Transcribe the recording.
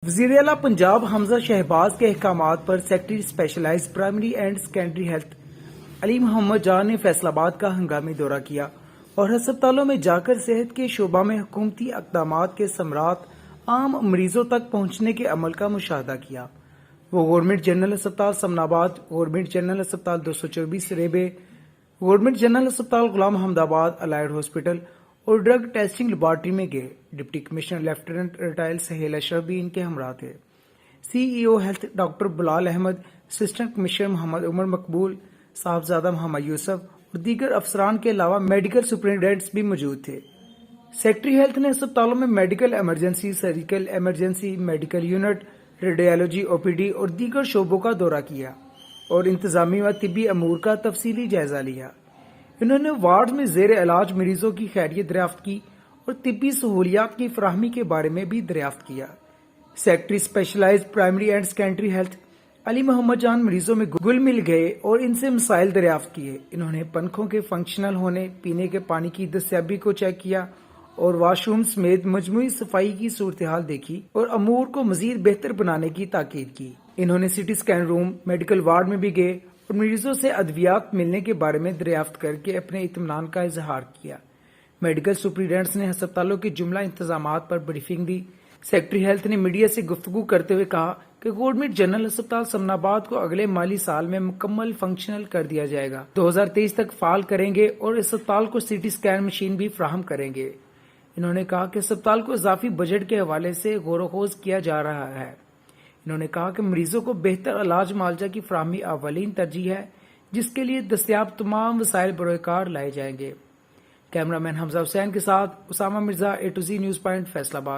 وزیر اعلیٰ پنجاب حمزہ شہباز کے احکامات پر secretary specialized primary and secondary health Ali Muhammad Jan نے فیصل آباد کا ہنگامی دورہ کیا اور ہسپتالوں میں جا کر صحت کے شعبہ میں حکومتی اقدامات کے ثمرات عام مریضوں تک پہنچنے کے عمل کا مشاہدہ کیا۔ وہ گورنمنٹ جنرل ہسپتال سمن آباد، گورنمنٹ جنرل ہسپتال 224 ریبے، گورنمنٹ جنرل ہسپتال غلام حمد آباد الائڈ ہاسپٹل اور ڈرگ ٹیسٹنگ لیبارٹری میں گئے۔ ڈپٹی کمشنر لیفٹیننٹ ریٹائل سہیل اشرف بھی ان کے ہمراہ تھے۔ سی ای او ہیلتھ ڈاکٹر بلال احمد، اسسٹنٹ کمشنر محمد عمر مقبول، صاحبزادہ محمد یوسف اور دیگر افسران کے علاوہ میڈیکل سپرنٹینڈنٹس بھی موجود تھے۔ سیکٹری ہیلتھ نے ہسپتالوں میں medical emergency, surgical emergency, medical unit, radiology, O P D اور دیگر شعبوں کا دورہ کیا اور انتظامی و طبی امور کا تفصیلی جائزہ لیا۔ انہوں نے وارڈ میں زیر علاج مریضوں کی خیریت دریافت کی اور طبی سہولیات کی فراہمی کے بارے میں بھی دریافت کیا۔ Secretary specialized primary and secondary health Ali Muhammad Jan مریضوں میں گل مل گئے اور ان سے مسائل دریافت کیے۔ انہوں نے پنکھوں کے فنکشنل ہونے، پینے کے پانی کی دستیابی کو چیک کیا اور واش روم سمیت مجموعی صفائی کی صورتحال دیکھی اور امور کو مزید بہتر بنانے کی تاکید کی۔ انہوں نے سی ٹی اسکین روم، میڈیکل وارڈ میں بھی گئے اور مریضوں سے ادویات ملنے کے بارے میں دریافت کر کے اپنے اطمینان کا اظہار کیا۔ میڈیکل سپرنٹینڈنٹس نے ہسپتالوں کے جملہ انتظامات پر بریفنگ دی۔ سیکٹری ہیلتھ نے میڈیا سے گفتگو کرتے ہوئے کہا کہ گورنمنٹ جنرل ہسپتال سمن آباد کو اگلے مالی سال میں مکمل فنکشنل کر دیا جائے گا۔ 2023 تک فعال کریں گے اور اس ہسپتال کو سی ٹی اسکین مشین بھی فراہم کریں گے۔ انہوں نے کہا کہ اسپتال کو اضافی بجٹ کے حوالے سے غور و خوض کیا جا رہا ہے۔ انہوں نے کہا کہ مریضوں کو بہتر علاج معالجہ کی فراہمی اولین ترجیح ہے، جس کے لیے دستیاب تمام وسائل بروئے کار لائے جائیں گے۔ کیمرہ مین حمزہ حسین کے ساتھ Usama Mirza, A to Z news point, Faisal آباد۔